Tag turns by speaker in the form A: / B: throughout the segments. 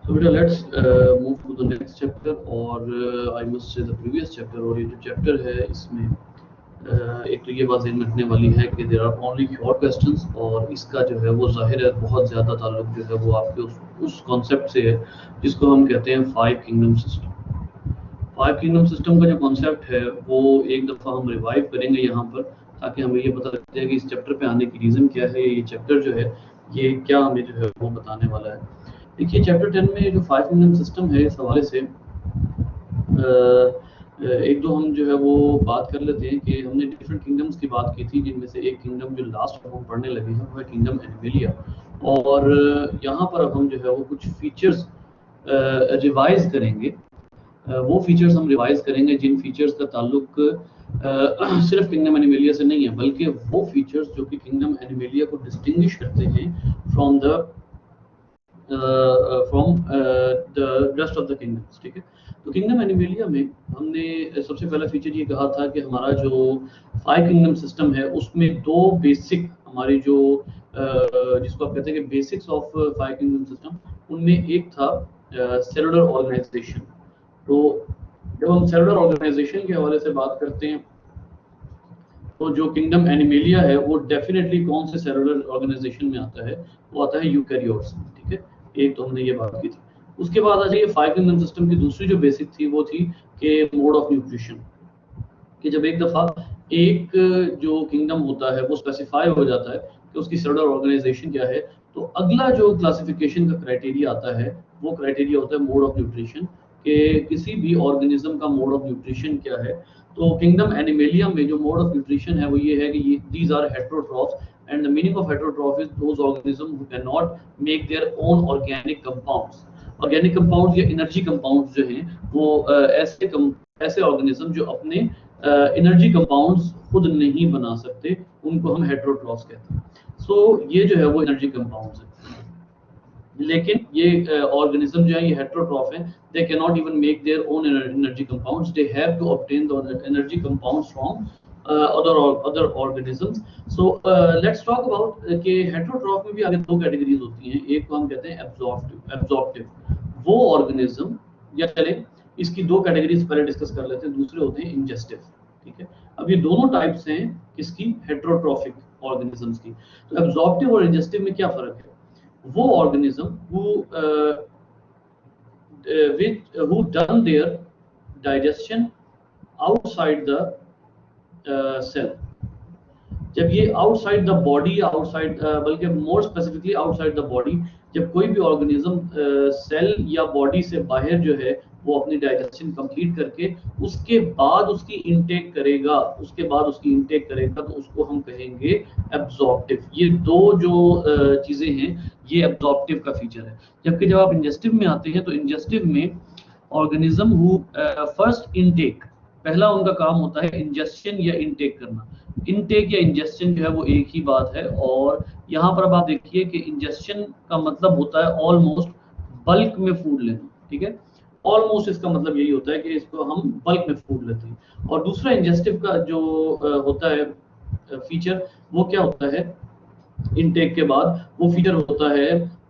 A: So beta, let's move to the next chapter और I must say the previous chapter और ये जो chapter है इसमें एक तो ये बात ध्यान रखने वाली है कि there are only short questions और इसका जो है वो जाहिर है बहुत ज़्यादा ताल्लुक जो है वो आपके उस कॉन्सेप्ट से है जिसको हम कहते हैं five kingdom system. Five kingdom system का जो कॉन्सेप्ट है वो एक दफ़ा हम रिवाइव करेंगे यहाँ पर ताकि हमें ये पता लग जाए कि इस चैप्टर पे आने की रीज़न क्या है, ये चैप्टर जो है ये क्या हमें जो है वो बताने वाला है। देखिए चैप्टर 10 में जो फाइव किंगडम सिस्टम है इस हवाले से एक दो हम जो है वो बात कर लेते हैं कि हमने डिफरेंट किंगडम्स की बात की थी जिनमें से एक किंगडम जो लास्ट हम पढ़ने लगे हैं वो है किंगडम एनिमेलिया और यहाँ पर अब हम जो है वो कुछ फीचर्स रिवाइज करेंगे। वो फीचर्स हम रिवाइज करेंगे जिन फीचर्स का ताल्लुक सिर्फ किंगडम एनिमेलिया से नहीं है बल्कि वो फीचर्स जो कि किंगडम एनिमेलिया को डिस्टिंग्विश करते हैं from the rest of the kingdoms. ठीक है, तो किंगडम एनिमेलिया में हमने सबसे पहला फीचर ये कहा था कि हमारा जो फाइव किंगडम सिस्टम है उसमें दो बेसिक हमारी जो जिसको आप कहते हैं कि basics of five kingdom system, उनमें एक था सेलुलर ऑर्गेनाइजेशन। तो जब हम सेलुलर ऑर्गेनाइजेशन के हवाले से बात करते हैं तो जो किंगडम एनिमेलिया है वो डेफिनेटली कौन से सेलुलर ऑर्गेनाइजेशन में आता है, वो आता है यूकैरियोट्स। ठीक है, एक तो हमने ये बात की थी। उसके बाद आ जाइए फाइव किंगडम सिस्टम की दूसरी जो बेसिक थी वो थी कि मोड ऑफ न्यूट्रिशन, कि जब एक दफा एक जो किंगडम होता है वो स्पेसिफाई हो जाता है कि उसकी सेलुलर ऑर्गेनाइजेशन क्या है, तो अगला जो क्लासिफिकेशन का क्राइटेरिया आता है वो क्राइटेरिया होता है मोड ऑफ न्यूट्रिशन, कि किसी भी ऑर्गेनिज्म का मोड ऑफ न्यूट्रिशन क्या है। तो किंगडम एनिमेलिया में जो मोड ऑफ न्यूट्रिशन है वो ये है कि these are heterotrophs and the meaning of heterotroph is those organism who can not make their own organic compounds. Organic compound या एनर्जी कंपाउंड्स जो हैं वो ऐसे ऑर्गेनिज्म जो अपने एनर्जी कंपाउंड्स खुद नहीं बना सकते, उनको हम हेटेरोट्रॉफ्स कहते हैं। सो ये जो है वो एनर्जी कंपाउंड्स है, लेकिन ये ऑर्गेनिज्म जो है ये हेटेरोट्रॉफ है, they can not even make their own energy compounds, they have to obtain the energy compounds from other organisms. So let's talk about कि हेटेरोट्रॉफ में भी आगे दो कैटेगरीज होती हैं। एक को हम कहते हैं एब्जॉर्प्टिव, वो ऑर्गेनिज्म, या चले इसकी दो कैटेगरीज पहले डिस्कस कर लेते हैं। दूसरे होते हैं इंजेस्टिव। ठीक है, अब ये दोनों टाइप्स हैं किसकी, हेटेरोट्रॉफिक ऑर्गेनिजम्स की। तो एब्जॉर्प्टिव और इंजेस्टिव में क्या फर्क है? वो organism who done their digestion outside the cell, जब ये आउटसाइड द बॉडी, आउटसाइड बल्कि more specifically outside the body, जब कोई भी ऑर्गेनिज्म सेल या बॉडी से बाहर जो है वो अपनी डाइजेशन कंप्लीट करके उसके बाद उसकी इनटेक करेगा, तो उसको हम कहेंगे एब्जॉर्प्टिव। ये दो जो चीजें हैं ये एब्जॉर्प्टिव का फीचर है। जबकि जब आप इंजेस्टिव में आते हैं तो इंजेस्टिव में ऑर्गेनिज्म हु फर्स्ट इनटेक, पहला उनका काम होता है इंजेस्शन या इनटेक करना। इनटेक या इंजेस्शन जो है वो एक ही बात है, और यहाँ पर अब आप देखिए कि इंजेस्शन का मतलब होता है ऑलमोस्ट बल्क में फूड लेना। ठीक है, ऑलमोस्ट इसका मतलब यही होता है कि इसको हम बल्क में फूड लेते हैं। और दूसरा इंजेस्टिव का जो होता है फीचर, वो क्या होता है इनटेक के बाद, वो फीचर होता है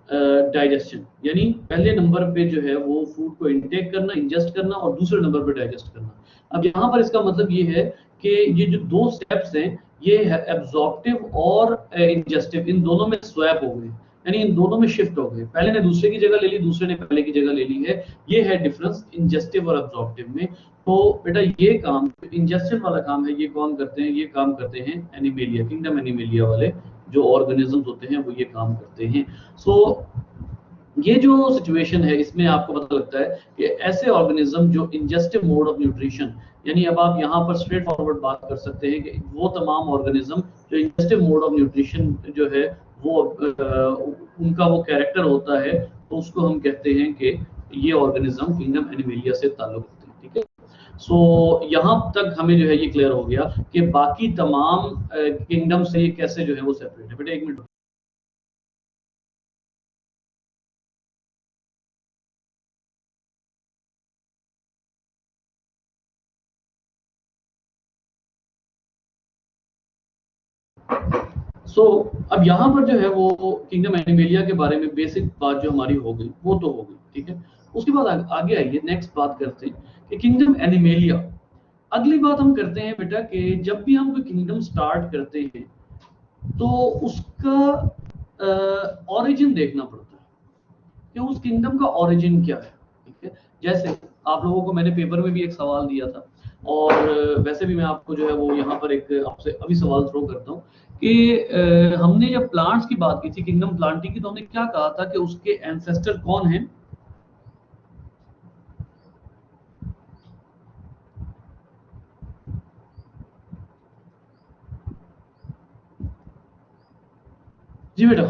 A: डाइजेशन, यानी पहले नंबर पे जो है वो फूड को इनटेक करना, इंजेस्ट करना, और दूसरे नंबर पे डाइजेस्ट करना। अब यहाँ पर इसका मतलब ये है कि ये जो दो स्टेप्स हैं ये एब्जॉर्प्टिव और इंजेस्टिव, इन दोनों में स्वैप हो गए, यानी इन दोनों में शिफ्ट हो गए। पहले ने दूसरे की जगह ले ली, दूसरे ने पहले की जगह ले ली है। ये है डिफरेंस इंजेस्टिव और एब्जॉर्प्टिव में। तो बेटा ये काम, इंजेस्टिव वाला काम है, ये कौन करते हैं? ये काम करते हैं एनिमेलिया, किंगडम एनिमेलिया वाले जो ऑर्गेनिजम्स होते हैं वो ये काम करते हैं। सो ये जो सिचुएशन है इसमें आपको पता लगता है कि ऐसे ऑर्गेनिज्म जो इंजेस्टिव मोड ऑफ न्यूट्रिशन, यानी अब आप यहाँ पर स्ट्रेट फॉरवर्ड बात कर सकते हैं कि वो तमाम ऑर्गेनिज्म जो इंजेस्टिव मोड ऑफ न्यूट्रिशन जो है वो उनका वो कैरेक्टर होता है, तो उसको हम कहते हैं कि ये ऑर्गेनिज्म किंगडम एनिमेलिया से ताल्लुक रखते हैं। ठीक है, सो यहाँ तक हमें जो है ये क्लियर हो गया कि बाकी तमाम किंगडम से ये कैसे जो है वो सेपरेट है। बेटा एक मिनट, अब यहाँ पर जो है वो किंगडम एनिमेलिया के बारे में बेसिक बात जो हमारी हो गई वो तो हो गई। ठीक है। उसके बाद आगे आइए, नेक्स्ट बात करते हैं कि किंगडम एनिमेलिया। अगली बात हम करते हैं बेटा कि जब भी हम कोई किंगडम स्टार्ट करते हैं तो उसका ओरिजिन देखना पड़ता है कि उस किंगडम का ओरिजिन क्या है, ठीक है। जैसे आप लोगों को मैंने पेपर में भी एक सवाल दिया था, और वैसे भी मैं आपको जो है वो यहाँ पर एक आपसे अभी सवाल थ्रो करता हूँ कि हमने जब प्लांट्स की बात की थी, किंगडम प्लांटी की, तो हमने क्या कहा था कि उसके एंसेस्टर कौन है? जी बेटा,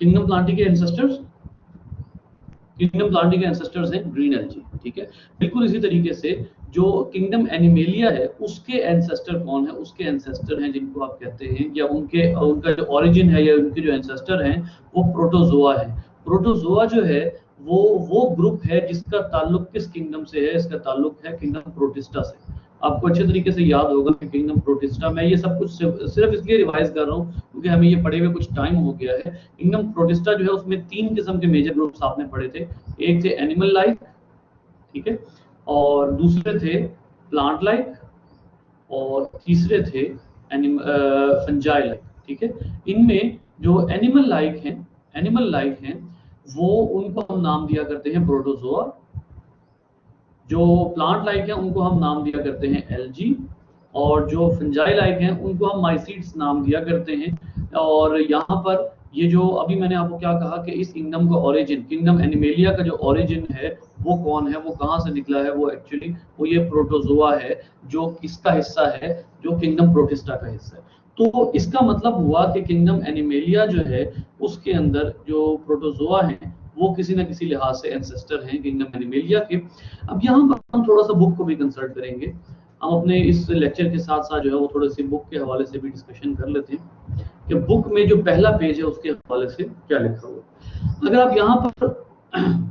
A: किंगडम प्लांटी के एंसेस्टर्स, किंगडम प्लांटी के एंसेस्टर्स हैं ग्रीन एल्गी, ठीक है। बिल्कुल इसी तरीके से जो किंगडम एनिमेलिया है उसके एंसेस्टर कौन है? उसके एंसेस्टर हैं जिनको आप कहते हैं, या उनका जो ओरिजिन है या उनके जो एंसेस्टर हैं वो प्रोटोजोआ है। प्रोटोजोआ जो है वो ग्रुप है जिसका ताल्लुक किस किंगडम से है? इसका ताल्लुक है किंगडम प्रोटिस्टा से। आपको अच्छे तरीके से याद होगा कि किंगडम प्रोटिस्टा, मैं ये सब कुछ सिर्फ इसलिए रिवाइज कर रहा हूँ क्योंकि हमें ये पढ़े हुए कुछ टाइम हो गया है। किंगडम प्रोटिस्टा जो है उसमें 3 किस्म के मेजर ग्रुप्स आपने पढ़े थे। एक थे एनिमल लाइफ, ठीक है, और दूसरे थे प्लांट लाइफ, और तीसरे थे फंजाई लाइफ, ठीक है। इनमें जो एनिमल लाइफ हैं वो उनको हम नाम दिया करते हैं प्रोटोजोआ। जो प्लांट लाइक है उनको हम नाम दिया करते हैं एल्गी, और जो फंजाई लाइक हैं उनको हम माइसीड्स नाम दिया करते हैं। और यहाँ पर ये जो अभी मैंने आपको क्या कहा कि इस किंगडम का ओरिजिन, किंगडम एनिमेलिया का जो ओरिजिन है वो कौन है, वो कहाँ से निकला है? वो एक्चुअली वो ये प्रोटोजोआ है जो किसका हिस्सा है? जो किंगडम प्रोटिस्टा का हिस्सा है। तो इसका मतलब हुआ कि किंगडम एनिमेलिया जो है उसके अंदर जो प्रोटोजोआ हैं वो किसी ना किसी लिहाज से एंसेस्टर हैं किंगडम एनिमेलिया के। अब यहाँ पर हम थोड़ा सा बुक को भी कंसल्ट करेंगे। हम अपने इस लेक्चर के साथ साथ जो है वो थोड़े से बुक के हवाले से भी डिस्कशन कर लेते हैं कि बुक में जो पहला पेज है उसके हवाले से क्या लिखा हुआ। अगर आप यहाँ पर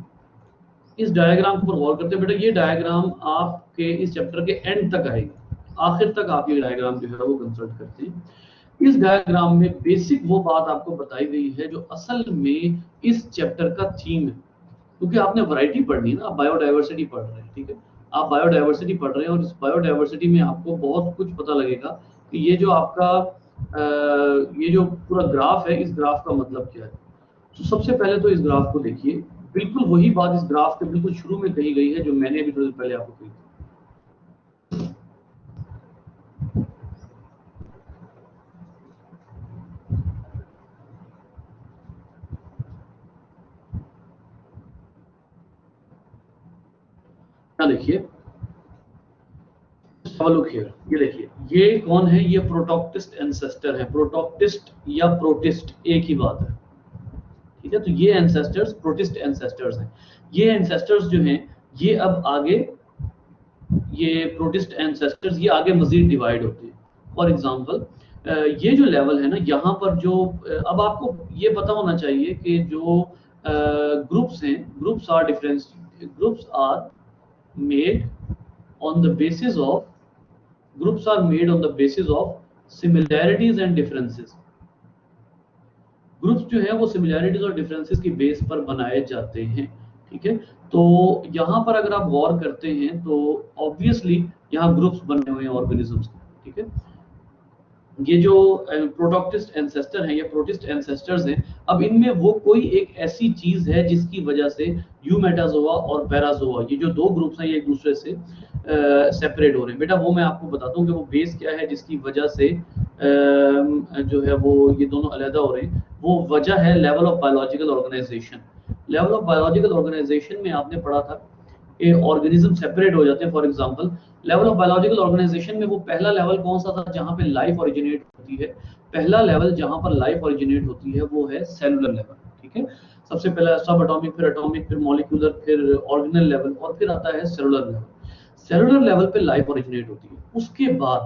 A: इस डायग्राम पर गौर करते हैं बेटा, ये डायग्राम आपके इस चैप्टर के एंड तक आएगा, आखिर तक आप ये डायग्राम जो है वो कंसल्ट करते हैं। इस डायग्राम में बेसिक वो बात आपको बताई गई है जो असल में इस चैप्टर का थीम है, क्योंकि आपने वैरायटी पढ़नी है ना, आप बायोडाइवर्सिटी पढ़ रहे हैं, ठीक है। आप बायोडाइवर्सिटी पढ़ रहे हैं और इस बायोडाइवर्सिटी में आपको बहुत कुछ पता लगेगा कि ये जो आपका ये जो पूरा ग्राफ है, इस ग्राफ का मतलब क्या है। तो सबसे पहले तो इस ग्राफ को देखिए, बिल्कुल वही बात इस ग्राफ के बिल्कुल शुरू में कही गई है जो मैंने अभी थोड़ी देर पहले आपको कही थी। देखिए, ये देखिए, ये कौन है? ये प्रोटोक्टिस्ट एंसेस्टर है। प्रोटोक्टिस्ट या प्रोटिस्ट एक ही बात है, ठीक है। तो ये एंसेस्टर्स प्रोटिस्ट एंसेस्टर्स हैं। ये एंसेस्टर्स जो हैं ये अब आगे, ये प्रोटिस्ट एंसेस्टर्स ये आगे मजीद डिवाइड होते हैं। फॉर एग्जांपल ये जो लेवल है ना, यहाँ पर जो अब आपको ये पता होना चाहिए कि जो ग्रुप्स हैं, groups are difference, groups are made on the basis of groups are made on the basis of similarities and differences। Groups जो है वो सिमिलैरिटीज और डिफरेंसेस की बेस पर बनाए जाते हैं, ठीक है। तो यहाँ पर अगर आप गौर करते हैं तो ऑब्वियसली यहाँ ग्रुप्स बने हुए हैं ऑर्गेनिजम्स के, ठीक है। ये जो प्रोटोक्टिस्ट एंसेस्टर हैं या प्रोटिस्ट एंसेस्टर्स हैं, अब इनमें वो कोई एक ऐसी चीज है जिसकी वजह से यूमेटाजोआ और पैराजोआ, ये जो दो ग्रुप्स हैं ये एक दूसरे से सेपरेट हो रहे हैं। बेटा वो मैं आपको बताता हूँ कि वो बेस क्या है जिसकी वजह से जो है वो ये दोनों अलग हो रहे हैं। वो वजह है level of biological organisation. Level of biological organisation में आपने पढ़ा था कि ऑर्गेनिज्म सेपरेट हो जाते हैं। For example level of biological organisation में वो पहला लेवल कौन सा था जहां पे लाइफ ओरिजिनेट होती है? पहला लेवल जहां पर लाइफ ओरिजिनेट होती है वो है सेलुलर लेवल, ठीक है। सबसे पहला सब एटॉमिक, फिर एटॉमिक, फिर मॉलिक्यूलर, फिर ऑर्गेनल लेवल, और फिर आता है सेलुलर लेवल। सेलुलर लेवल पे लाइफ ओरिजिनेट होती है। उसके बाद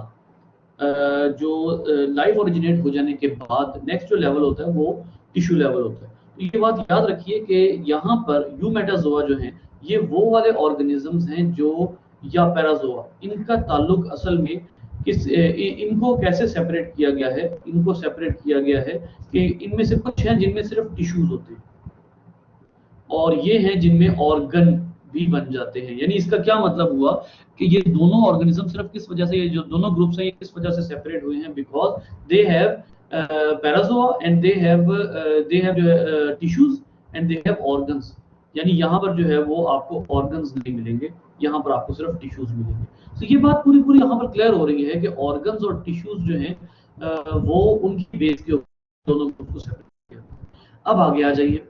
A: जो लाइफ ओरिजिनेट हो जाने के बाद नेक्स्ट जो लेवल होता है वो टिश्यू लेवल होता है। तो ये बात याद रखिए कि यहाँ पर यूमेटाजोआ जो हैं ये वो वाले ऑर्गेनिजम्स हैं जो, या पैराजोआ, इनका ताल्लुक असल में इनको कैसे सेपरेट किया गया है? इनको सेपरेट किया गया है कि इनमें से कुछ हैं जिनमें सिर्फ टिश्यूज होते हैं और ये हैं जिनमें ऑर्गन भी बन जाते हैं। यानी इसका क्या मतलब हुआ कि ये दोनों ऑर्गेनिज्म सिर्फ किस वजह से, ये जो दोनों ग्रुप्स हैं ये किस वजह से सेपरेट हुए हैं, because they have Parazoa and they have tissues and they have organs. यानी यहाँ पर जो है वो आपको ऑर्गन्स नहीं मिलेंगे, यहाँ पर आपको सिर्फ टिश्यूज मिलेंगे। तो ये बात पूरी पूरी यहाँ पर क्लियर हो रही है कि ऑर्गन्स और टिश्यूज जो हैं वो उनकी बेस के ऊपर दोनों ग्रुप को सेपरेट किया। अब आगे आ जाइए,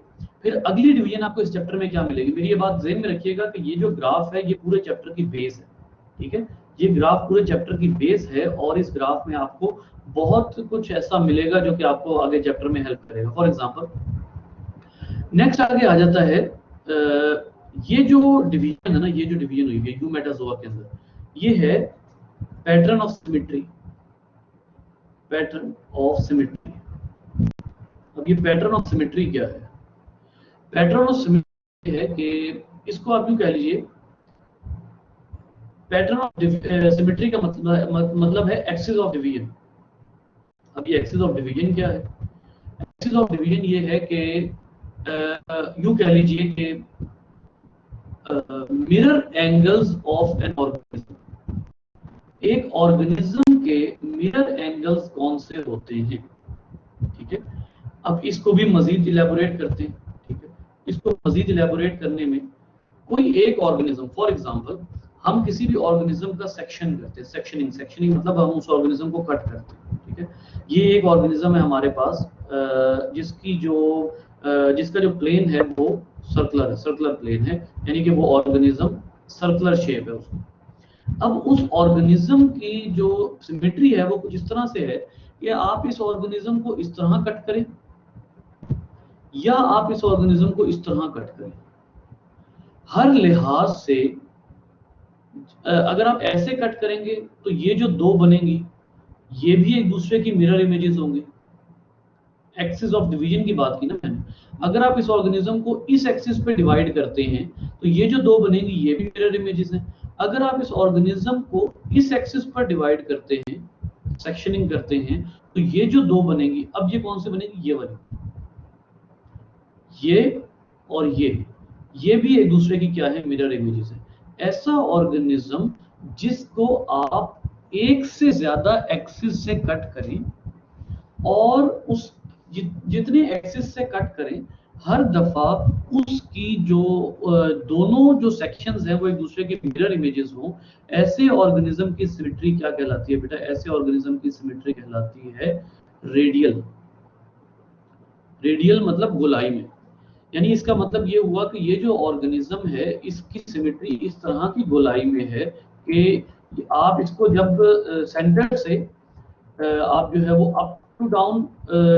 A: फिर अगली डिवीजन आपको इस चैप्टर में क्या मिलेगी। मेरी ये बात ज़हन में रखिएगा कि ये जो ग्राफ है ये पूरे चैप्टर की बेस है, ठीक है। ये ग्राफ पूरे चैप्टर की बेस है और इस ग्राफ में आपको बहुत कुछ ऐसा मिलेगा जो कि आपको आगे चैप्टर में हेल्प करेगा। फॉर एग्जांपल नेक्स्ट आगे आ जाता है ये जो डिवीजन है ना, ये जो डिवीजन हुई है यूमेटाजोआ के अंदर, ये है pattern of symmetry. Pattern of symmetry, अब ये पैटर्न ऑफ सिमेट्री क्या है? पैटर्न ऑफ सिमेट्री है कि इसको आप यूं कह लीजिए, पैटर्न ऑफ सिमेट्री का मतलब है एक्सिस ऑफ डिवीजन। अब ये एक्सिस ऑफ डिवीजन क्या है? एक्सिस ऑफ डिवीजन ये है कि यूं कह लीजिए कि mirror angles of an organism. एक ऑर्गेनिज्म के मिरर एंगल्स कौन से होते हैं, ठीक है। अब इसको भी मजीद इलेबोरेट करते हैं, ठीक है। इसको मजीद इलेबोरेट करने में कोई एक ऑर्गेनिज्म, फॉर एग्जांपल हम किसी भी ऑर्गेनिज्म का सेक्शन करते हैं, सेक्शनिंग मतलब हम उस ऑर्गेनिज्म को कट करते हैं, ठीक है। ये एक ऑर्गेनिज्म है हमारे पास जिसका जो प्लेन है वो सर्कुलर प्लेन है, यानी कि वो ऑर्गेनिज्म सर्कुलर शेप है उसकी। अब उस ऑर्गेनिज्म की जो सिमेट्री है वो कुछ इस तरह से है कि आप इस ऑर्गेनिज्म को इस तरह कट करें या आप इस ऑर्गेनिज्म को इस तरह कट करें। हर लिहाज से अगर आप ऐसे कट करेंगे तो ये जो दो बनेंगी ये भी एक दूसरे की मिरर इमेजेस होंगे। एक्सिस ऑफ डिवीजन की बात की ना मैंने। अगर आप इस ऑर्गेनिज्म को इस एक्सिस पे डिवाइड करते हैं तो ये जो दो बनेंगी ये भी मिरर इमेजेस हैं। अगर आप इस ऑर्गेनिज्म को इस एक्सिस पर डिवाइड करते हैं, सेक्शनिंग करते हैं, तो ये जो दो बनेंगी, अब ये कौन से बनेंगी? ये वाली, ये और ये भी एक दूसरे की क्या है? मिरर इमेजेस है। ऐसा ऑर्गेनिज्म जिसको आप एक से ज्यादा एक्सिस से कट करें और उस जितने एक्सिस से कट करें हर दफा उसकी जो दोनों जो सेक्शंस हैं वो एक दूसरे के मिरर इमेजेस हों, ऐसे ऑर्गेनिज्म की सिमेट्री क्या कहलाती है बेटा? ऐसे ऑर्गेनिज्म की सिमेट्री कहलाती है रेडियल। रेडियल मतलब गोलाई में। यानी इसका मतलब ये हुआ कि ये जो ऑर्गेनिज्म है इसकी सिमेट्री इस तरह की गोलाई में है कि आप इसको जब सेंटर से आप जो है वो अप टू डाउन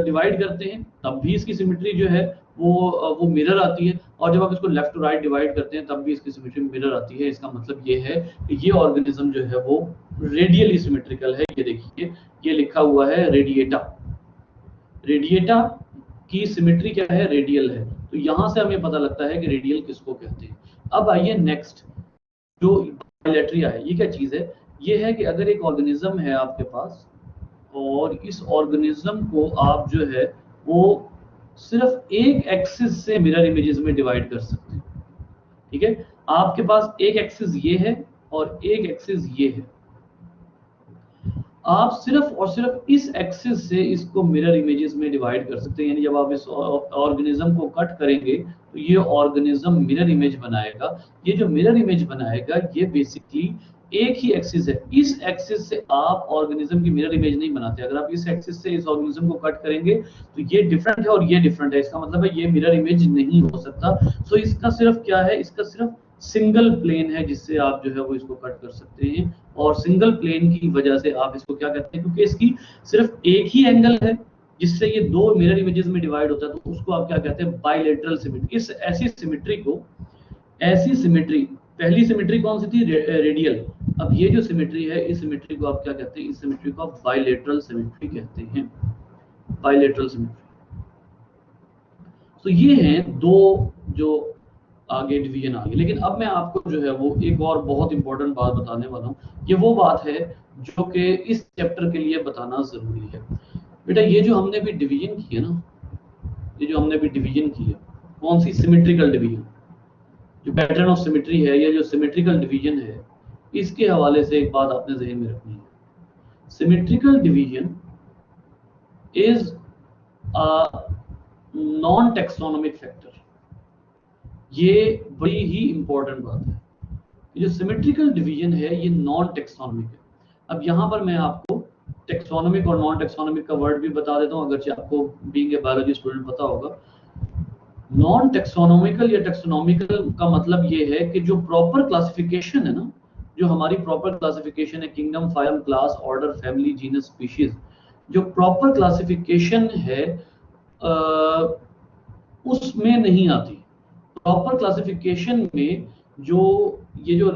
A: डिवाइड करते हैं तब भी इसकी सिमेट्री जो है वो मिरर आती है, और जब आप इसको लेफ्ट टू राइट डिवाइड करते हैं तब भी इसकी सिमेट्री मिरर आती है। इसका मतलब ये है कि ये ऑर्गेनिज्म जो है वो रेडियली सिमेट्रिकल है। ये देखिए ये लिखा हुआ है रेडिएटा। रेडिएटा की सिमेट्री क्या है? रेडियल है। तो यहां से हमें पता लगता है कि रेडियल किसको कहते हैं। अब आइए नेक्स्ट, जो बायलैटरिया है, ये क्या चीज है? ये है कि अगर एक ऑर्गेनिज्म है आपके पास और इस ऑर्गेनिज्म को आप जो है वो सिर्फ एक एक्सिस से मिरर इमेजेस में डिवाइड कर सकते हैं, ठीक है। आपके पास एक एक्सिस ये है और एक एक्सिस ये है। आप सिर्फ और सिर्फ इस एक्सिस से इसको मिरर इमेजेस में डिवाइड कर सकते हैं। यानी जब आप इस ऑर्गेनिज्म को कट करेंगे तो ये ऑर्गेनिज्म मिरर इमेज बनाएगा। ये जो मिरर इमेज बनाएगा ये बेसिकली एक ही एक्सिस है। इस एक्सिस से आप ऑर्गेनिज्म की मिरर इमेज नहीं बनाते। अगर आप इस एक्सिस से इस ऑर्गेनिज्म को कट करेंगे तो ये डिफरेंट है और ये डिफरेंट है, इसका मतलब है ये मिरर इमेज नहीं हो सकता। सो इसका सिर्फ क्या है? इसका सिर्फ सिंगल प्लेन है जिससे आप जो है वो इसको कट कर सकते हैं। और सिंगल प्लेन की वजह से आप इसको क्या कहते हैं? क्योंकि इसकी सिर्फ एक ही एंगल है जिससे ये दो मिरर इमेजेस में डिवाइड होता है, तो उसको आप क्या कहते हैं? Bilateral symmetry. इस ऐसी सिमेट्री को, ऐसी सिमेट्री, पहली सिमेट्री कौन सी थी? रेडियल। अब ये जो सिमेट्री है इस सिमेट्री को आप क्या कहते हैं? इस सिमेट्री को आप बायलैटरल सिमेट्री कहते हैं। Bilateral symmetry. तो ये हैं दो जो आगे डिवीजन आ गई। लेकिन अब मैं आपको जो है वो एक और बहुत इंपॉर्टेंट बात बताने वाला हूँ। ये वो बात है जो कि इस चैप्टर के लिए बताना जरूरी है। बेटा ये जो हमने भी डिवीजन की है ना, ये जो हमने भी डिवीजन की है कौन सी? Symmetrical division. जो पैटर्न ऑफ सिमेट्री है या जो सिमेट्रिकल डिवीजन है, इसके हवाले से एक बात आपने ज़हन में रखनी है। Symmetrical division is a non taxonomic factor. ये बड़ी ही इंपॉर्टेंट बात है। जो सिमेट्रिकल डिवीजन है ये नॉन टेक्सोनोमिक है। अब यहाँ पर मैं आपको टेक्सोनोमिक और नॉन टेक्सोनोमिक का वर्ड भी बता देता हूँ, अगरचे आपको बीइंग ए बायोलॉजी स्टूडेंट पता होगा। नॉन टेक्सोनोमिकल या टेक्सोनोमिकल का मतलब ये है कि जो प्रॉपर क्लासिफिकेशन है ना, जो हमारी प्रॉपर क्लासिफिकेशन है, kingdom, phylum, class, order, family, genus, species, जो प्रॉपर क्लासिफिकेशन है उसमें नहीं आती। प्रॉपर क्लासिफिकेशन में जो ये जो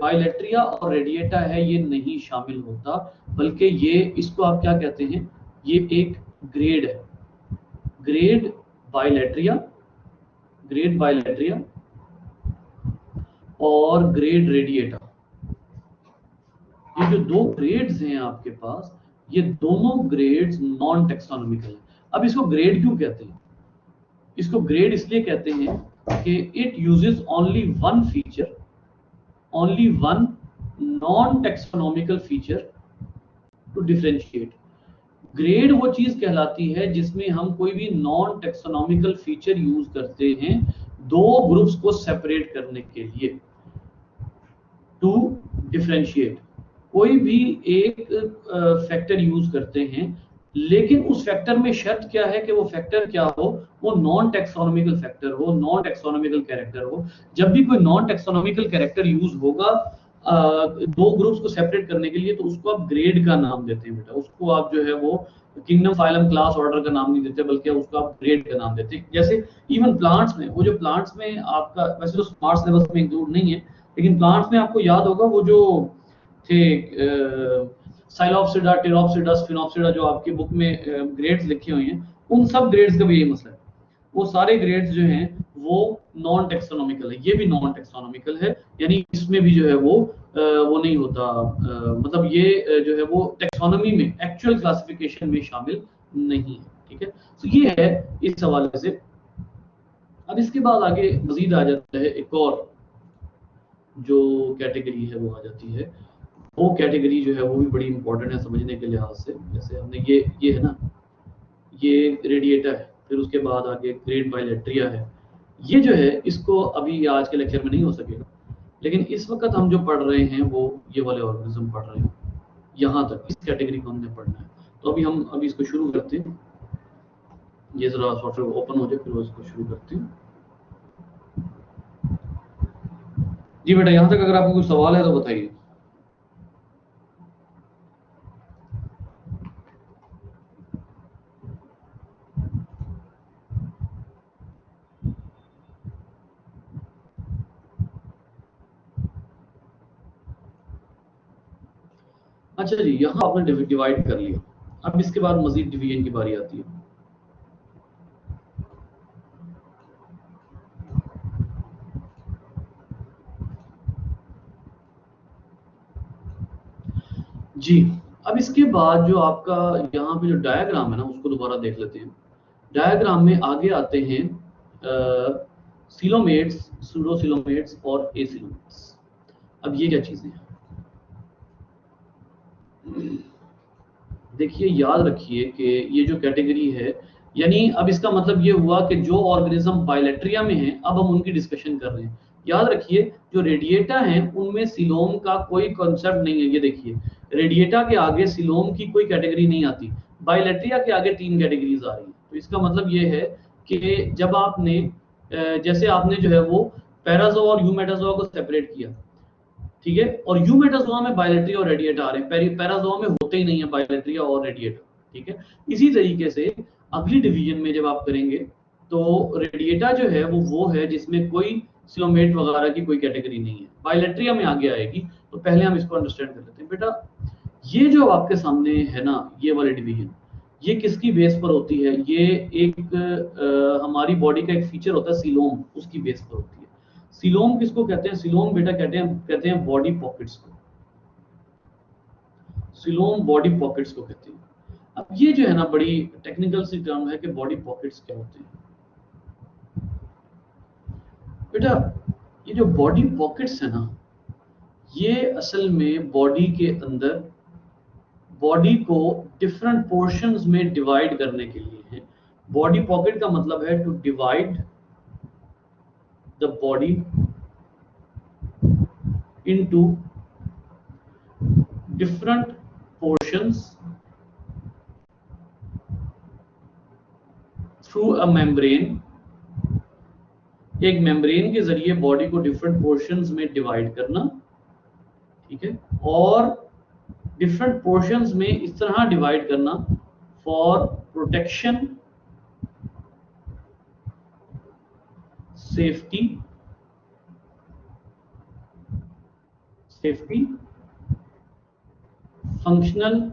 A: बाइलेट्रिया और रेडिएटा है ये नहीं शामिल होता, बल्कि ये, इसको आप क्या कहते हैं, ये एक ग्रेड है। ग्रेड बाइलेट्रिया, ग्रेड बाइलेट्रिया और ग्रेड रेडिएटा, ये जो दो ग्रेड्स हैं आपके पास, ये दोनों ग्रेड्स नॉन टेक्सोनोमिकल हैं। अब इसको ग्रेड क्यों कहते हैं? इसको ग्रेड इसलिए कहते हैं कि it uses only one feature, only one non taxonomical feature to differentiate. Grade वो चीज कहलाती है जिसमें हम कोई भी नॉन टेक्सोनोमिकल फीचर यूज करते हैं दो ग्रुप्स को सेपरेट करने के लिए, टू डिफरेंशिएट। कोई भी एक फैक्टर यूज करते हैं, लेकिन उस फैक्टर में शर्त क्या है कि वो फैक्टर क्या हो, वो नॉन टेक्सोनोमिकल फैक्टर हो, नॉन टेक्सोनोमिकल कैरेक्टर हो। जब भी कोई नॉन टेक्सोनोमिकल कैरेक्टर यूज होगा दो ग्रुप्स को सेपरेट करने के लिए, तो उसको आप ग्रेड का नाम देते हैं बेटा। उसको आप जो है वो किंगडम, फाइलम, क्लास, ऑर्डर का नाम नहीं देते, बल्कि उसको आप ग्रेड का नाम देते हैं। जैसे इवन प्लांट्स में, वो जो प्लांट्स में आपका, वैसे तो स्मार्ट सिलेबस में इंक्लूड नहीं है, लेकिन प्लांट्स में आपको याद होगा वो जो थे साइलोप्सिडा, टेरोप्सिडा, स्फिनोप्सिडा, जो आपकी बुक में ग्रेड्स लिखे हुए हैं, उन सब ग्रेड्स का भी यही मसला है। वो सारे ग्रेड्स जो हैं वो नॉन टेक्सोनोमिकल है, ये भी नॉन टेक्सोनोमिकल है, यानी इसमें भी जो है वो नहीं होता, मतलब ये जो है वो टेक्सोनोमी में, एक्चुअल क्लासिफिकेशन में शामिल नहीं है। ठीक है, तो ये है इस हवाले से। अब इसके बाद आगे मजीद आ जाता है एक और जो कैटेगरी है, वो आ जाती है, वो कैटेगरी जो है वो भी बड़ी इंपॉर्टेंट है समझने के लिहाज से। जैसे हमने ये है ना, ये रेडिएटर है, फिर उसके बाद आगे ग्रेड बाइलेट्रिया है। ये जो है इसको अभी आज के लेक्चर में नहीं हो सकेगा, लेकिन इस वक्त हम जो पढ़ रहे हैं वो ये वाले ऑर्गेनिज्म पढ़ रहे हैं, यहाँ तक इस कैटेगरी को हमने पढ़ना है। तो अभी इसको शुरू करते हैं। ये जरा सॉफ्टवेयर ओपन हो जाए, फिर वो इसको शुरू करते हैं। जी बेटा, यहाँ तक अगर आपको कोई सवाल है तो बताइए। अच्छा जी, यहाँ आपने डिवाइड कर लिया। अब इसके बाद मजीद डिवीजन की बारी आती है। जी, अब इसके बाद जो आपका यहाँ पे जो डायग्राम है ना, उसको दोबारा देख लेते हैं। डायग्राम में आगे आते हैं सिलोमेट्स, सूडोसिलोमेट्स और एसिलोमेट्स। अब ये क्या चीजें हैं? देखिए, याद रखिए कि ये जो कैटेगरी है, यानी अब इसका मतलब ये हुआ कि जो ऑर्गेनिज्म बाइलेट्रिया में है, अब हम उनकी डिस्कशन कर रहे हैं। याद रखिए, जो रेडिएटा हैं उनमें सिलोम का कोई कॉन्सेप्ट नहीं है। ये देखिए, रेडिएटा के आगे सिलोम की कोई कैटेगरी नहीं आती, बाइलेट्रिया के आगे 3 कैटेगरीज आ रही है। तो इसका मतलब ये है कि जब आपने जैसे आपने जो है वो पैराजोआ और यूमेटाजोआ को सेपरेट किया, ठीक है, और यूमेटाजोआ में बाइलेट्रिया और रेडिएटा आ रहे हैं, पैराजोआ में होते ही नहीं है बाइलेट्रिया और रेडिएटा। ठीक है, इसी तरीके से अगली डिवीजन में जब आप करेंगे तो रेडिएटा जो है वो है जिसमें कोई सिलोमेट वगैरह की कोई कैटेगरी नहीं है, बाइलेट्रिया में आगे आएगी। तो पहले हम इसको अंडरस्टैंड कर लेते हैं। बेटा, ये जो आपके सामने है ना, ये वाली डिवीजन, ये किसकी बेस पर होती है? ये एक हमारी बॉडी का एक फीचर होता है सीलोम, उसकी बेस पर होती है। सीलोम किसको कहते हैं? सीलोम बेटा कहते हैं बॉडी पॉकेट्स को। सीलोम बॉडी पॉकेट्स को कहते हैं। अब ये जो है ना, बड़ी टेक्निकल सी टर्म है कि बॉडी पॉकेट्स क्या होते हैं। बेटा ये जो बॉडी पॉकेट्स है ना, ये असल में बॉडी के अंदर बॉडी को डिफरेंट पोर्शंस में डिवाइड करने के लिए है। बॉडी पॉकेट का मतलब है to divide the body into different portions through a membrane. एक मेम्ब्रेन के जरिए बॉडी को डिफरेंट पोर्शंस में डिवाइड करना, ठीक है, और डिफरेंट पोर्शंस में इस तरह डिवाइड करना for protection, safety functional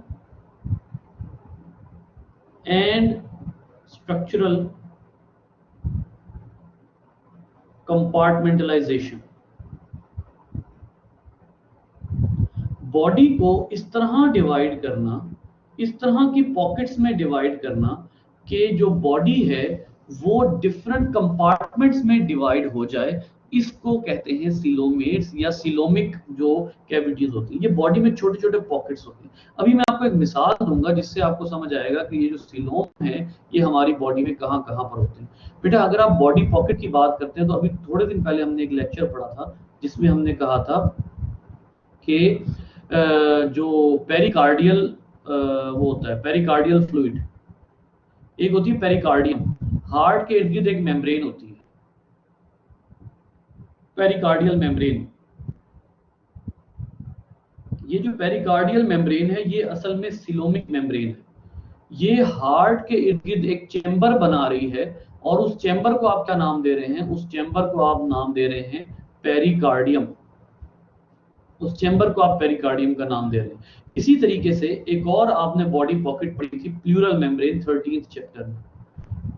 A: and structural compartmentalisation. Body को इस तरह डिवाइड करना, इस तरह की पॉकेट्स में डिवाइड करना कि जो बॉडी है वो डिफरेंट कंपार्टमेंट्स में डिवाइड हो जाए, इसको कहते हैं सिलोमेट्स या सिलोमिक जो कैविटीज होती हैं। ये बॉडी में छोटे छोटे पॉकेट्स होते हैं। अभी मैं आपको एक मिसाल दूंगा जिससे आपको समझ आएगा कि ये जो सिलोम है ये हमारी बॉडी में कहाँ कहाँ पर होते हैं। बेटा अगर आप बॉडी पॉकेट की बात करते हैं तो अभी थोड़े दिन पहले हमने एक लेक्चर पढ़ा था जिसमें हमने कहा था कि जो पेरिकार्डियल वो होता है पेरिकार्डियल फ्लूइड, एक होती है पेरिकार्डियम, हार्ट के इर्द गिर्द एक मेम्ब्रेन होती है पेरिकार्डियल मेम्ब्रेन। ये जो पेरिकार्डियल मेम्ब्रेन है ये असल में सिलोमिक मेम्ब्रेन है। ये हार्ट के इर्द गिर्द एक चेंबर बना रही है और उस चेंबर को आप क्या नाम दे रहे हैं, उस चेंबर को आप नाम दे रहे हैं पेरिकार्डियम। उस चेंबर को आप पेरिकार्डियम का नाम दे रहे हैं। इसी तरीके से एक और आपने बॉडी पॉकेट पढ़ी थी प्लूरल मेम्ब्रेन 13th चैप्टर में।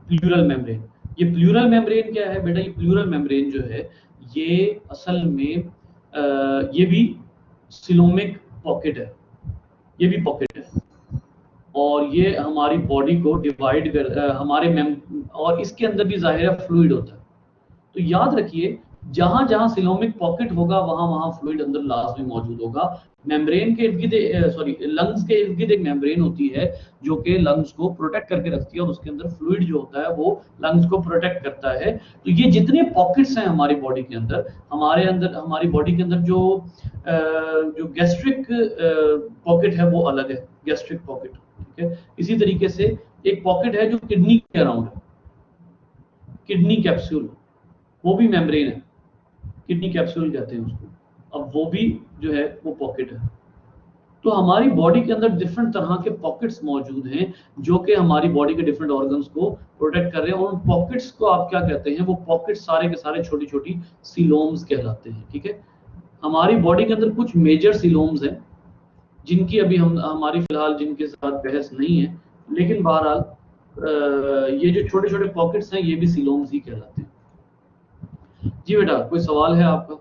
A: प्लूरल मेम्ब्रेन, ये प्लूरल मेम्ब्रेन क्या है बेटा? ये प्लूरल मेम्ब्रेन जो है ये असल में ये भी सिलोमिक पॉकेट है, ये भी पॉकेट है और ये हमारी बॉडी को डिवाइड कर और इसके अंदर भी जाहिर है फ्लूइड होता है। तो याद रखिए जहां जहां सिलोमिक पॉकेट होगा वहां वहां फ्लूइड अंदर लाजमी मौजूद होगा। मेम्ब्रेन के इर्द गिर्द लंग्स के इर्द गिर्द एक मेम्ब्रेन होती है जो कि लंग्स को प्रोटेक्ट करके रखती है और उसके अंदर फ्लूइड जो होता है वो लंग्स को प्रोटेक्ट करता है। तो ये जितने पॉकेट्स हैं हमारी बॉडी के अंदर, हमारी बॉडी के अंदर जो गैस्ट्रिक पॉकेट है वो अलग है, गैस्ट्रिक पॉकेट, ठीक है। इसी तरीके से एक पॉकेट है जो किडनी के अराउंड है, किडनी कैप्सूल, वो भी मेम्ब्रेन है, किडनी कैप्सूल कहते हैं उसको। अब वो भी जो है वो पॉकेट है। तो हमारी बॉडी के अंदर डिफरेंट तरह के पॉकेट्स मौजूद हैं जो कि हमारी बॉडी के डिफरेंट ऑर्गन्स को प्रोटेक्ट कर रहे हैं और उन पॉकेट्स को आप क्या कहते हैं? वो पॉकेट्स सारे के सारे छोटी छोटी सिलोम्स कहलाते हैं, ठीक है। हमारी बॉडी के अंदर कुछ मेजर सिलोम्स हैं जिनकी अभी हमारी फिलहाल जिनके साथ बहस नहीं है, लेकिन बहरहाल ये जो छोटे छोटे पॉकेट्स हैं ये भी सिलोम्स ही कहलाते हैं। जी बेटा कोई सवाल है आपका?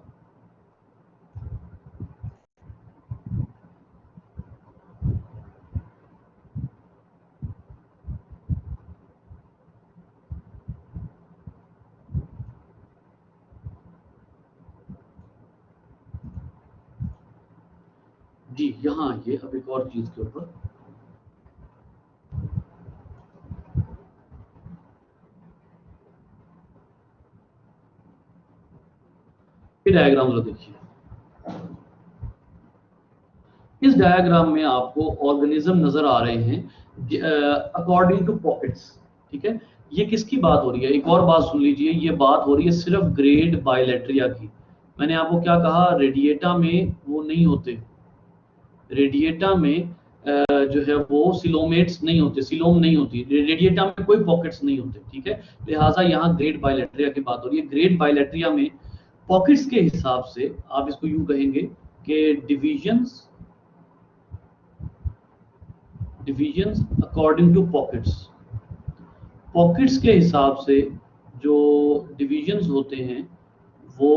A: जी यहाँ ये अब एक और चीज के ऊपर डायग्राम लो देखिए। इस डायग्राम में आपको ऑर्गेनिज्म नजर आ रहे हैं अकॉर्डिंग टू पॉकेट्स, ठीक है। ये किसकी बात हो रही है? एक और बात सुन लीजिए, ये बात हो रही है सिर्फ ग्रेड बायलैट्रिया की। मैंने आपको क्या कहा? रेडिएटा में वो नहीं होते, रेडिएटा में जो है वो सिलोमेट्स नहीं होते, सिलोम नहीं होती, रेडिएटा में कोई पॉकेट्स नहीं होते, ठीक है। लिहाजा यहाँ ग्रेड बायलैट्रिया की बात हो रही है। ग्रेड बायलैट्रिया में पॉकेट्स के हिसाब से आप इसको यूं कहेंगे कि divisions according to pockets. Pockets के हिसाब से जो डिविजन्स होते हैं वो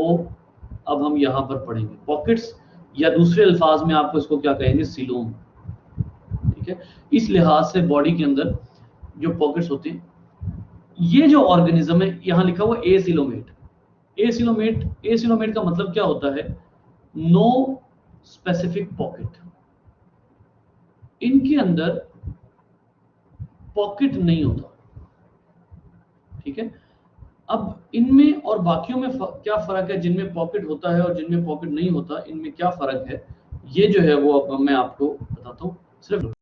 A: अब हम यहाँ पर पढ़ेंगे। पॉकेट्स या दूसरे अल्फाज में आपको इसको क्या कहेंगे? सिलोम, ठीक है। इस लिहाज से बॉडी के अंदर जो पॉकेट्स होते हैं, ये जो ऑर्गेनिज्म है यहाँ लिखा हुआ ए सिलोमेट, एसिलोमेट का मतलब क्या होता है? No specific pocket. इनके अंदर पॉकेट नहीं होता, ठीक है। अब इनमें और बाकियों में क्या फर्क है? जिनमें पॉकेट होता है और जिनमें पॉकेट नहीं होता, इनमें क्या फर्क है, ये जो है वो अब मैं आपको बताता हूँ सिर्फ।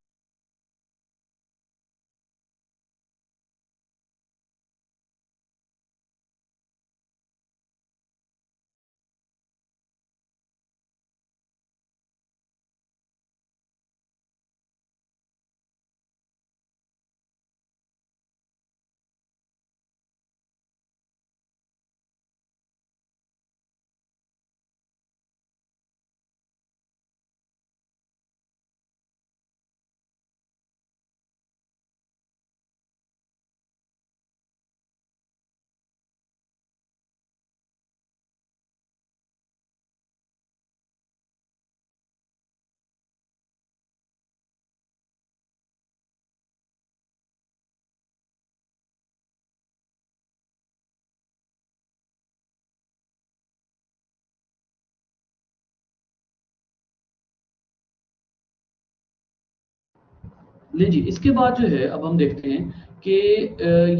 A: ले जी, इसके बाद जो है अब हम देखते हैं कि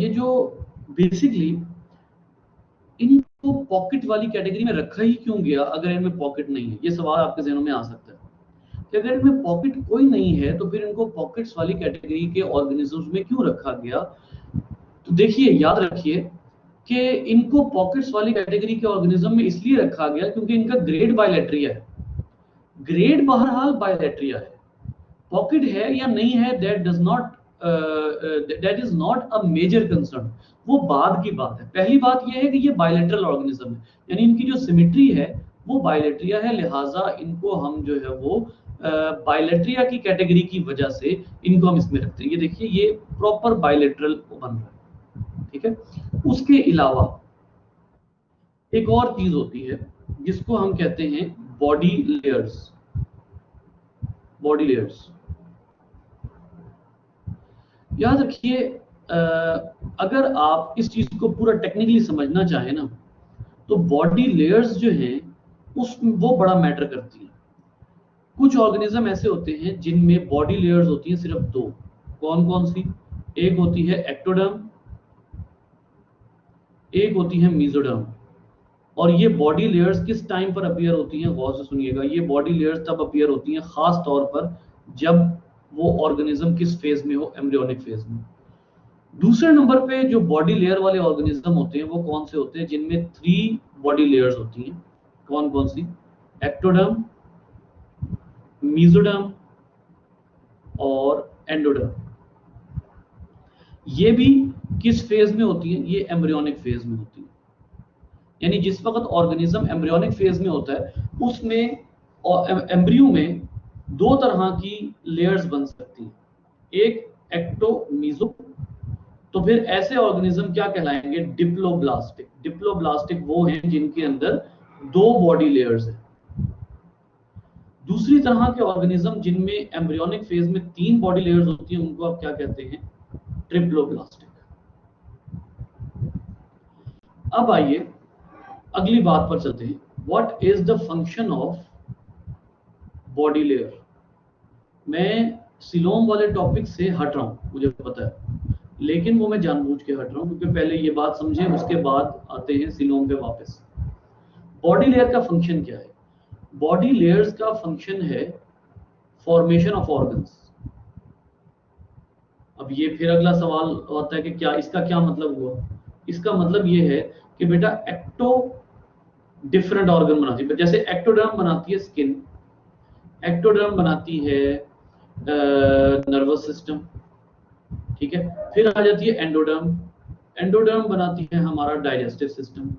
A: ये जो बेसिकली इनको पॉकेट वाली कैटेगरी में रखा ही क्यों गया अगर इनमें पॉकेट नहीं है? ये सवाल आपके जहनों में आ सकता है कि अगर इनमें पॉकेट कोई नहीं है तो फिर इनको पॉकेट्स वाली कैटेगरी के ऑर्गेनिजम्स में क्यों रखा गया? तो देखिए, याद रखिए कि इनको पॉकेट्स वाली कैटेगरी के ऑर्गेनिज्म में इसलिए रखा गया क्योंकि इनका ग्रेड बायलैटरिया है। ग्रेड बहरहाल बायलैटरिया है, पॉकेट है या नहीं है that is not a major concern, वो बाद की बात है। पहली बात यह है कि ये बायलैटरल ऑर्गेनिज्म है, यानी इनकी जो सिमेट्री है वो बायलैटरिया है, लिहाजा इनको हम जो है वो बायलैटरिया की कैटेगरी की वजह से इनको हम इसमें रखते हैं। ये देखिए, ये प्रॉपर बायलैटरल बन रहा है, ठीक है। उसके अलावा एक और चीज होती है जिसको हम कहते हैं बॉडी लेयर्स। बॉडी लेयर्स, याद रखिए, अगर आप इस चीज को पूरा टेक्निकली समझना चाहें ना, तो बॉडी लेयर्स जो हैं उस वो बड़ा मैटर करती हैं। कुछ ऑर्गेनिज्म ऐसे होते हैं जिनमें बॉडी लेयर्स होती हैं सिर्फ दो। कौन कौन सी? एक होती है एक्टोडर्म, एक होती है मेसोडर्म। और ये बॉडी लेयर्स किस टाइम पर अपीयर होती हैं? गौर से सुनिएगा, ये बॉडी लेयर्स तब अपीयर होती हैं खास तौर पर जब वो ऑर्गेनिज्म किस फेज में हो? एम्ब्रियोनिक फेज में। दूसरे नंबर पे जो बॉडी लेयर वाले ऑर्गेनिज्म होते हैं वो कौन से होते हैं? जिनमें 3 बॉडी लेयर्स होती हैं। कौन कौन सी? एक्टोडर्म, मेसोडर्म और एंडोडर्म। ये भी किस फेज में होती है? ये एम्ब्रियोनिक फेज में होती है। यानी जिस वक्त ऑर्गेनिज्म एम्ब्रियोनिक फेज में होता है उसमें एम्ब्रियो में दो तरह की लेयर्स बन सकती हैं, एक एक्टो मीजो। तो फिर ऐसे ऑर्गेनिज्म क्या कहलाएंगे? डिप्लोब्लास्टिक। डिप्लोब्लास्टिक वो हैं जिनके अंदर 2 बॉडी लेयर्स हैं। दूसरी तरह के ऑर्गेनिज्म जिनमें एम्ब्रियोनिक फेज में 3 बॉडी लेयर्स होती हैं उनको आप क्या कहते हैं? ट्रिप्लोब्लास्टिक। अब आइए अगली बात पर चलते हैं। What is the function of body layer? मैं सिलोम वाले टॉपिक से हट रहा हूं, मुझे पता है, लेकिन वो मैं जानबूझ के हट रहा हूं क्योंकि पहले ये बात समझें, उसके बाद आते हैं सिलोम पे वापस। बॉडी लेयर का फंक्शन क्या है? बॉडी लेयर्स का फंक्शन है फॉर्मेशन ऑफ ऑर्गन्स। अब ये फिर अगला सवाल आता है कि क्या इसका क्या मतलब हुआ? इसका मतलब ये है कि बेटा एक्टो डिफरेंट ऑर्गन बनाती है, जैसे एक्टोडर्म बनाती है स्किन, एक्टोडर्म बनाती है नर्वस सिस्टम, ठीक है। फिर आ जाती है एंडोडर्म, एंडोडर्म बनाती है हमारा डाइजेस्टिव सिस्टम।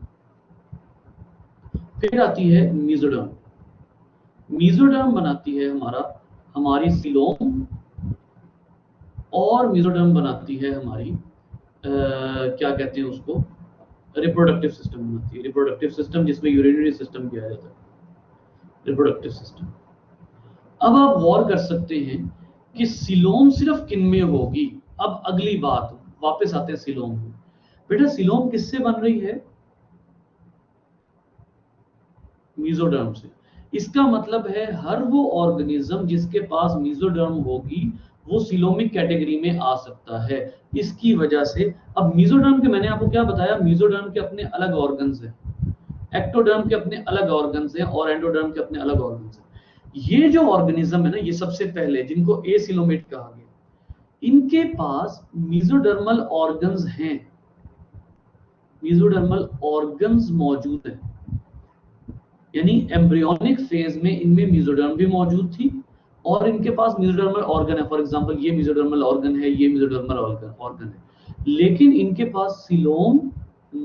A: फिर आती है मीजोडर्म, मीजोडर्म बनाती है हमारी सिलोम, और मीजोडर्म बनाती है हमारी क्या कहते हैं उसको? रिप्रोडक्टिव सिस्टम बनाती है। रिप्रोडक्टिव सिस्टम जिसमें यूरिनरी सिस्टम किया जाता है, रिप्रोडक्टिव सिस्टम। अब आप गौर कर सकते हैं कि सिलोम सिर्फ किन में होगी? अब अगली बात, वापस आते हैं सिलोम में। बेटा सिलोम किससे बन रही है? मेसोडर्म से। इसका मतलब है हर वो ऑर्गेनिज्म जिसके पास मेसोडर्म होगी वो सीलोमिक कैटेगरी में आ सकता है। इसकी वजह से अब मेसोडर्म के मैंने आपको क्या बताया, मेसोडर्म के अपने अलग ऑर्गन्स हैं, एक्टोडर्म के अपने अलग ऑर्गन्स हैं और एंडोडर्म के अपने अलग ऑर्गन्स हैं। ये जो ऑर्गेनिज्म है ना, ये सबसे पहले जिनको एसिलोमेट कहा गया, इनके पास मेसोडर्मल ऑर्गन्स हैं, मेसोडर्मल ऑर्गन्स मौजूद हैं। यानी एम्ब्रियोनिक फेज में इनमें मेसोडर्म भी मौजूद थी और इनके पास मेसोडर्मल ऑर्गन है। फॉर एग्जांपल ये मेसोडर्मल ऑर्गन है, ये मेसोडर्मल ऑर्गन है, लेकिन इनके पास सीलोम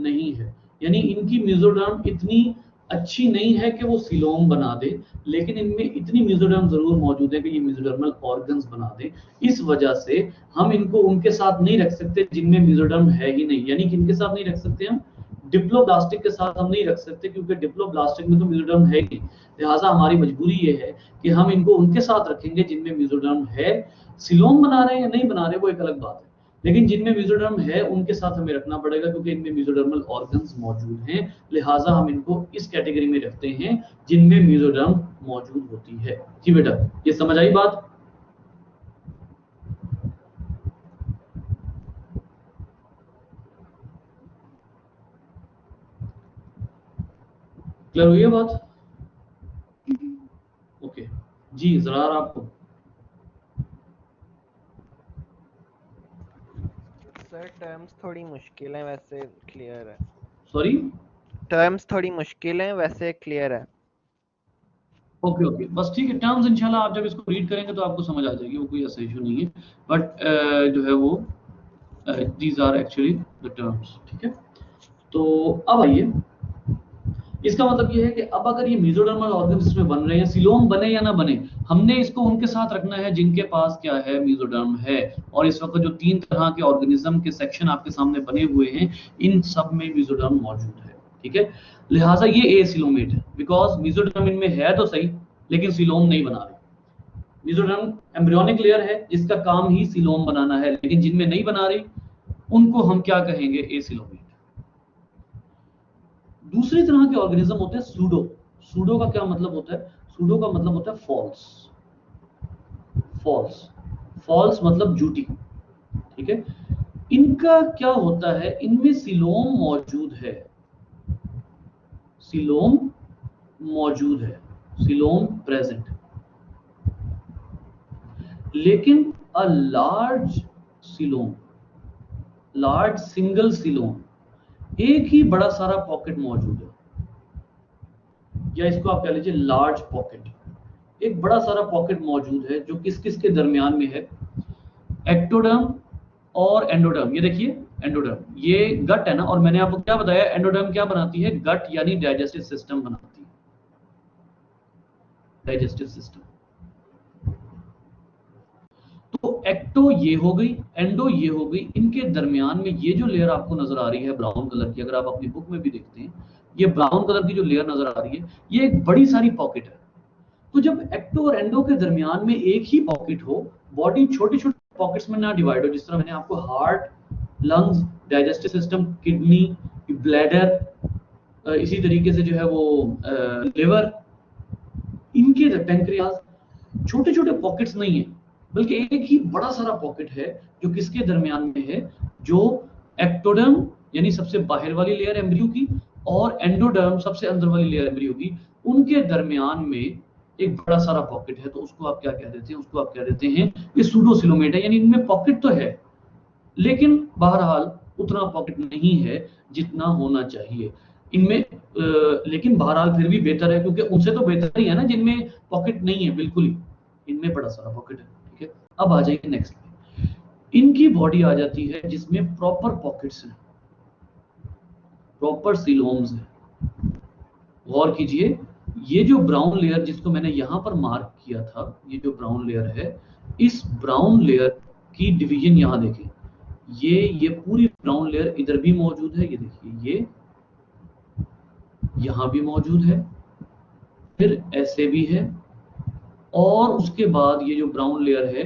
A: नहीं है। यानी इनकी मेसोडर्म इतनी अच्छी नहीं है कि वो सीलोम बना दे, लेकिन इनमें इतनी मेसोडर्म जरूर मौजूद है कि ये मेसोडर्मल ऑर्गन्स बना दे। इस वजह से हम इनको उनके साथ नहीं रख सकते जिनमें मेसोडर्म है ही नहीं। यानी कि इनके साथ नहीं रख सकते हम, डिप्लोब्लास्टिक के साथ हम नहीं रख सकते क्योंकि डिप्लोब्लास्टिक में तो मेसोडर्म है ही। लिहाजा हमारी मजबूरी ये है कि हम इनको उनके साथ रखेंगे जिनमें मेसोडर्म है। सिलोम बना रहे हैं या नहीं बना रहे वो एक अलग बात है, लेकिन जिनमें मेसोडर्म है उनके साथ हमें रखना पड़ेगा क्योंकि इनमें मेसोडर्मल ऑर्गन्स मौजूद हैं। लिहाजा हम इनको इस कैटेगरी में रखते हैं जिनमें मेसोडर्म मौजूद होती है। जी बेटा, ये समझ आई बात? क्लियर हुई है बात? ओके जी, जरा आपको
B: सर टर्म्स थोड़ी मुश्किल है, वैसे क्लियर है।
A: सॉरी,
B: टर्म्स थोड़ी मुश्किल है, वैसे क्लियर है।
A: ओके ओके, बस ठीक है। टर्म्स इंशाल्लाह आप जब इसको रीड करेंगे तो आपको समझ आ जाएगी, वो कोई ऐसा इशू नहीं है। बट जो है वो these are actually the terms, ठीक है। तो अब आइए, इसका मतलब ये है कि अब अगर ये मेसोडर्मल ऑर्गन्स इसमें बन रहे हैं, सिलोम बने या ना बने, हमने इसको उनके साथ रखना है जिनके पास क्या है, मेसोडर्म है। और इस वक्त जो 3 तरह के ऑर्गेनिज्म के सेक्शन आपके सामने बने हुए हैं, इन सब में मेसोडर्म मौजूद है, ठीक है। लिहाजा ये एसिलोमेट है, बिकॉज मेसोडर्म इनमें है तो सही, लेकिन सिलोम नहीं बना रहे। मेसोडर्म एम्ब्रियोनिक लेयर है जिसका काम ही सिलोम बनाना है, लेकिन जिनमें नहीं बना रही उनको हम क्या कहेंगे, एसिलोमेट। दूसरी तरह के ऑर्गेनिज्म होते हैं सूडो। सूडो का क्या मतलब होता है? सूडो का मतलब होता है फॉल्स। फॉल्स, फॉल्स मतलब झूठी, ठीक है। इनका क्या होता है, इनमें सिलोम मौजूद है, सिलोम मौजूद है, सिलोम प्रेजेंट, लेकिन a large coelom, large single coelom, एक ही बड़ा सारा पॉकेट मौजूद है, या इसको आप कह लीजिए लार्ज पॉकेट। एक बड़ा सारा पॉकेट मौजूद है जो किस किस के दरमियान में है, एक्टोडर्म और एंडोडर्म। ये देखिए एंडोडर्म, ये गट है ना, और मैंने आपको क्या बताया, एंडोडर्म क्या बनाती है, गट यानी डाइजेस्टिव सिस्टम बनाती है, डाइजेस्टिव सिस्टम। तो एक्टो ये हो गई, एंडो ये हो गई, इनके दरमियान में ये जो लेयर आपको नजर आ रही है ब्राउन कलर की, अगर आप अपनी बुक में भी देखते हैं, ये ब्राउन कलर की जो लेयर नजर आ रही है, ये एक बड़ी सारी पॉकेट है। तो जब एक्टो और एंडो के दरमियान में एक ही पॉकेट हो, बॉडी छोटी छोटी पॉकेट्स में ना डिवाइड हो, जिस तरह मैंने आपको heart, lungs, digestive system, kidney, bladder, इसी तरीके से जो है वो लिवर, इनके पैंक्रियाज, छोटे छोटे पॉकेट्स नहीं है, बल्कि एक ही बड़ा सारा पॉकेट है जो किसके दरमियान में है, जो एक्टोडर्म यानी सबसे बाहर वाली लेयर एम्ब्रियो की, और एंडोडर्म सबसे अंदर वाली लेयर एम्ब्रियो की, उनके दरमियान में एक बड़ा सारा पॉकेट है। तो उसको आप क्या कह देते हैं, उसको आप कह देते हैं ये सूडोसिलोमेट है। यानी इनमें पॉकेट तो है, लेकिन बहरहाल उतना पॉकेट नहीं है जितना होना चाहिए इनमें। लेकिन बहरहाल फिर भी बेहतर है, क्योंकि उनसे तो बेहतर ही है ना जिनमें पॉकेट नहीं है बिल्कुल ही, इनमें बड़ा सारा पॉकेट है, ठीक है। अब आ जाइए नेक्स्ट, इनकी बॉडी आ जाती है जिसमें प्रॉपर पॉकेट्स हैं, प्रॉपर सिलोम्स हैं। गौर कीजिए, ये जो ब्राउन लेयर जिसको मैंने यहां पर मार्क किया था, ये जो ब्राउन लेयर है, इस ब्राउन लेयर की डिवीजन यहां देखें, ये पूरी ब्राउन लेयर इधर भी मौजूद है, ये देखिए ये यहां भी मौजूद है, फिर ऐसे भी है, और उसके बाद ये जो ब्राउन लेयर है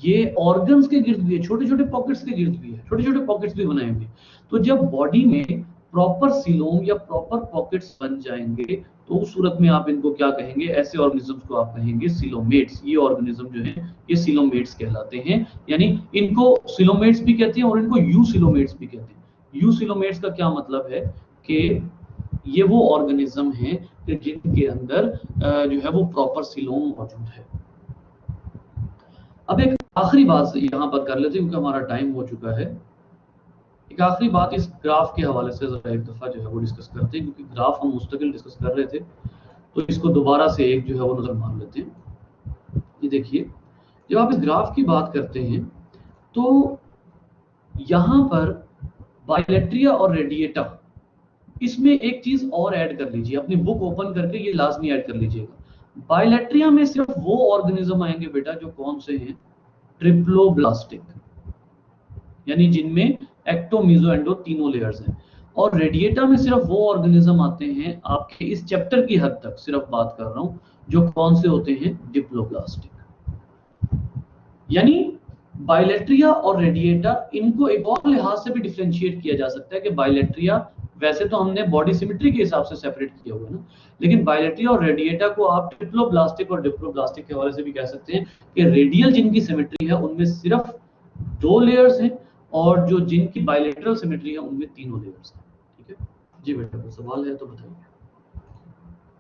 A: ये ऑर्गन्स के गिर्द भी है, छोटे छोटे पॉकेट्स के गिर्द भी है, छोटे छोटे पॉकेट्स भी बनाए हुए। तो जब बॉडी में प्रॉपर सिलोम या प्रॉपर पॉकेट्स बन जाएंगे तो उस सूरत में आप इनको क्या कहेंगे, ऐसे ऑर्गेनिजम्स को आप कहेंगे सिलोमेट्स। ये ऑर्गेनिज्म जो है ये सिलोमेट्स कहलाते हैं, यानी इनको सिलोमेट्स भी कहते हैं और इनको यूसिलोमेट्स भी कहते हैं। यूसिलोमेट्स का क्या मतलब है कि ये वो ऑर्गेनिज्म हैं कि जिनके अंदर जो है वो प्रॉपर सिलोम मौजूद है। अब एक आखिरी बात यहाँ पर कर लेते हैं क्योंकि हमारा टाइम हो चुका है। एक आखिरी बात इस ग्राफ के हवाले से जरा एक दफा जो है वो डिस्कस करते हैं, क्योंकि ग्राफ हम मुस्तकिल डिस्कस कर रहे थे तो इसको दोबारा से एक जो है वो नजर मार लेते हैं। ये देखिए, जब आप इस ग्राफ की बात करते हैं तो यहाँ पर बायलेट्रिया और रेडिएटा, इसमें एक चीज और ऐड कर लीजिए, अपनी बुक ओपन करके ये लाजमी ऐड कर लीजिएगा। बायलेट्रिया में सिर्फ वो ऑर्गेनिज्म आएंगे बेटा जो कौन से हैं, ट्रिप्लोब्लास्टिक, यानी जिनमें एक्टो मीजो एंडो तीनों लेयर्स हैं। और रेडिएटा में सिर्फ वो ऑर्गेनिज्म आते हैं, आपके इस चैप्टर की हद तक सिर्फ बात कर रहा हूं, जो कौन से होते हैं, डिप्लोब्लास्टिक। यानी बायलेट्रिया और रेडिएटा, इनको एक और लिहाज से भी डिफरेंशिएट किया जा सकता है कि बायलेट्रिया वैसे तो हमने बॉडी सिमेट्री के हिसाब से सेपरेट किया हुआ है ना, लेकिन बायलेट्रिया और रेडिएटा को आप ट्रिप्लोब्लास्टिक और डिप्लोब्लास्टिक के हवाले से भी कह सकते हैं कि रेडियल जिनकी सिमेट्री है उनमें सिर्फ 2 लेयर्स हैं और जो जिनकी बायलेटरल सिमेट्री है उनमें तीनों लेयर्स हैं। ठीक है जी बेटा, कोई सवाल है तो बताइए।